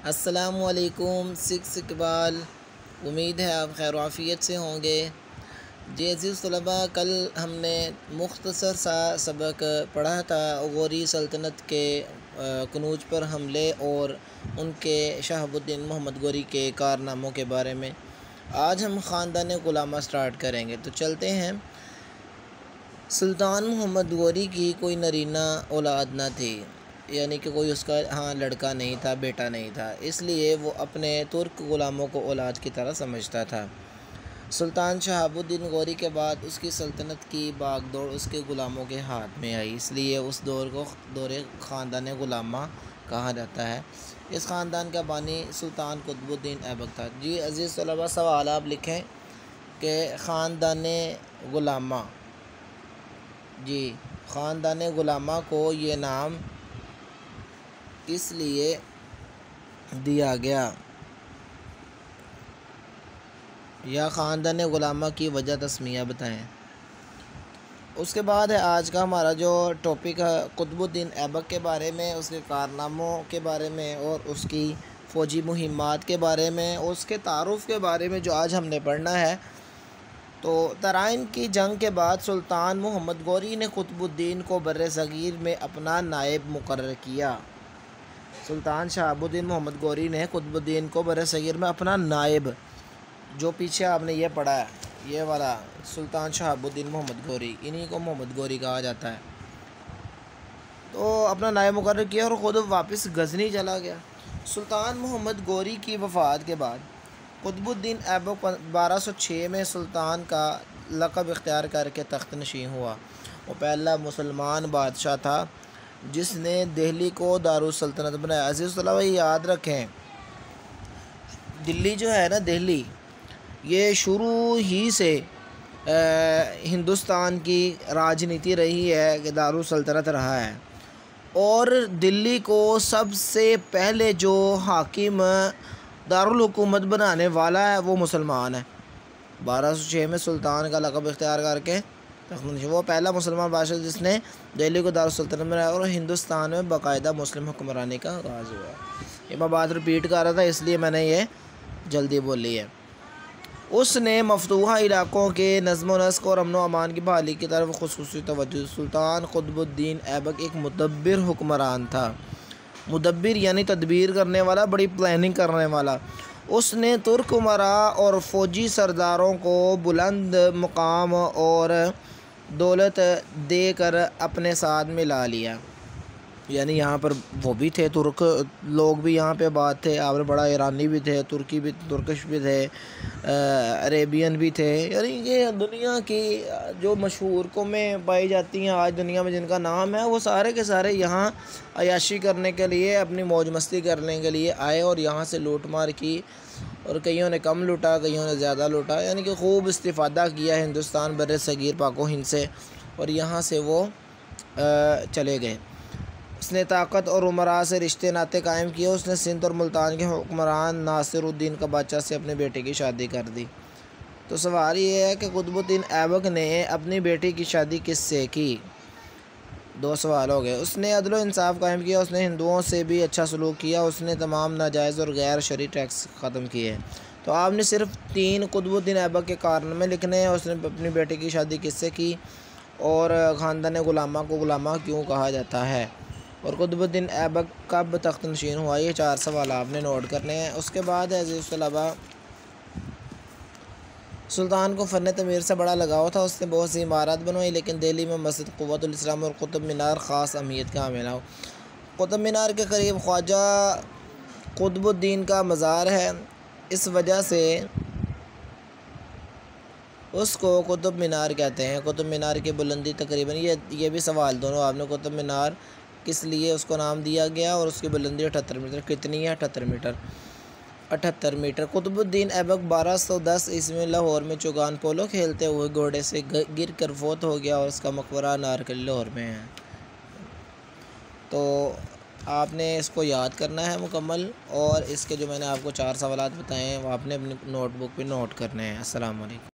अस्सलामुअलैकुम सिक्स इकबाल। उम्मीद है आप खैर आफ़ियत से होंगे। जी अज़ीज़ तलबा, कल हमने मुख्तसर सा सबक पढ़ा था गौरी सल्तनत के कनूज पर हमले और उनके शहाबुद्दीन मोहम्मद गौरी के कारनामों के बारे में। आज हम ख़ानदान गुलामा स्टार्ट करेंगे, तो चलते हैं। सुल्तान मोहम्मद गौरी की कोई नरीना औलाद न थी, यानी कि कोई उसका लड़का नहीं था, बेटा नहीं था, इसलिए वो अपने तुर्क ग़ुलामों को औलाद की तरह समझता था। सुल्तान शहाबुद्दीन गौरी के बाद उसकी सल्तनत की बागडोर उसके ग़ुलामों के हाथ में आई, इसलिए उस दौर को दौरे ख़ानदान गुलामा कहा जाता है। इस ख़ानदान का बानी सुल्तान कुतुबुद्दीन ऐबक था। जी अज़ीज़ तलबा, सवाल आप लिखें कि ख़ानदान गुलामा, जी ख़ानदान गुलामा को ये नाम किस लिए दिया गया, या ख़ानदान गुलामा की वजह तस्मिया बताएं। उसके बाद है आज का हमारा जो टॉपिक है कुतुबुद्दीन ऐबक के बारे में, उसके कारनामों के बारे में और उसकी फ़ौजी मुहिम्मात के बारे में, उसके तारुफ़ के बारे में जो आज हमने पढ़ना है। तो तराइन की जंग के बाद सुल्तान मोहम्मद गौरी ने कुतुबुद्दीन को बर्रे सग़ीर में अपना नायब मुकर्रर किया। सुल्तान शहाबुद्दीन मोहम्मद गौरी ने कुतुबुद्दीन को बर्रे सग़ीर में अपना नायब, जो पीछे आपने ये पढ़ा है, ये वाला सुल्तान शहाबुद्दीन मोहम्मद गौरी, इन्हीं को मोहम्मद गौरी कहा जाता है, तो अपना नायब मुकर्रर किया और ख़ुद वापस गज़नी चला गया। सुल्तान मोहम्मद गौरी की वफ़ात के बाद कुतुबुद्दीन ऐबक 1206 में सुल्तान का लक़ब इख्तियार करके तख्त नशीं हुआ। वो पहला मुसलमान बादशाह था जिसने दिल्ली को दारुल सल्तनत बनाया। अज़ीज़ तलबा, याद रखें, दिल्ली जो है ना, दिल्ली ये शुरू ही से हिंदुस्तान की राजनीति रही है कि दारुल सल्तनत रहा है, और दिल्ली को सबसे पहले जो हाकिम दारुल हुकूमत बनाने वाला है वो मुसलमान है। 1206 में सुल्तान का लक़ब इख्तियार करके वो पहला मुसलमान बादशाह जिसने दिल्ली को दारुल सल्तनत बनाया और हिंदुस्तान में बाकायदा मुस्लिम हुक्मरानी का आगाज़ हुआ। ये मैं बात रिपीट कर रहा था, इसलिए मैंने ये जल्दी बोली है। उसने मफतूहा इलाक़ों के नज़्म व नस्क और अमन व अमान की बहाली की तरफ ख़ुसूसी तवज्जो। सुल्तान कुतुबुद्दीन ऐबक एक मुदब्बिर हुक्मरान था। मुदब्बिर यानी तदबीर करने वाला, बड़ी प्लानिंग करने वाला। उसने तुर्क उमरा और फ़ौजी सरदारों को बुलंद मुकाम और दौलत देकर अपने साथ मिला लिया, यानी यहाँ पर वो भी थे, तुर्क लोग भी यहाँ पे बात थे, आपने बड़ा ईरानी भी थे, तुर्की भी, तुर्किश भी थे, अरेबियन भी थे, यानी ये दुनिया की जो मशहूर कौमें पाई जाती हैं आज दुनिया में जिनका नाम है, वो सारे के सारे यहाँ अयाशी करने के लिए, अपनी मौज मस्ती करने के लिए आए और यहाँ से लूट मार की, और कईयों ने कम लूटा, कईयों ने ज़्यादा लूटा, यानी कि खूब इस्तिफ़ादा किया हिंदुस्तान बर्रे सग़ीर पाको हिंद से, और यहाँ से वो चले गए। उसने ताकत और उमरा से रिश्ते नाते कायम किए। उसने सिंध और मुल्तान के हुक्मरान नासिरुद्दीन का बादशाह से अपने बेटे की शादी कर दी। तो सवाल ये है कि कुतुबुद्दीन ऐबक ने अपनी बेटी की शादी किससे की? दो सवाल हो गए। उसने अदल व इंसाफ कायम किया, उसने हिंदुओं से भी अच्छा सलूक किया, उसने तमाम नाजायज़ और गैर शरई टैक्स ख़त्म किए। तो आपने सिर्फ 3 कुतुबुद्दीन ऐबक के कारनामे लिखने हैं। उसने अपनी बेटी की शादी किससे की, और ख़ानदान गुलामा को गुलामा क्यों कहा जाता है, और कुतुबुद्दीन ऐबक कब तख्त नशीन हुआ, ये 4 सवाल आपने नोट करने हैं। उसके बाद अज़ीज़ तलबा, सुल्तान को फ़न तमीर से बड़ा लगाव था। उसने बहुत सी इमारत बनवाई, लेकिन दिल्ली में मस्जिद क़ुव्वतुल इस्लाम और कुतुब मीनार ख़ास अहमियत का हामिल है। कुतुब मीनार के करीब ख्वाजा कुतुबुद्दीन का मज़ार है, इस वजह से उसको कुतुब मीनार कहते हैं। कुतुब मीनार की बुलंदी तकरीबन, ये भी सवाल दोनों आपने, कुतुब मीनार किस लिए उसको नाम दिया गया और उसकी बुलंदी 78 मीटर कितनी है? 78 मीटर। 78 मीटर। कुतुबुद्दीन ऐबक 1210 ईस्वी में लाहौर में चौगान पोलो खेलते हुए घोड़े से गिर कर फोत हो गया और उसका मकबरा नारकली लाहौर में है। तो आपने इसको याद करना है मुकम्मल, और इसके जो मैंने आपको 4 सवाल बताए हैं वो आपने अपनी नोटबुक पे नोट करने हैं। अस्सलाम वालेकुम।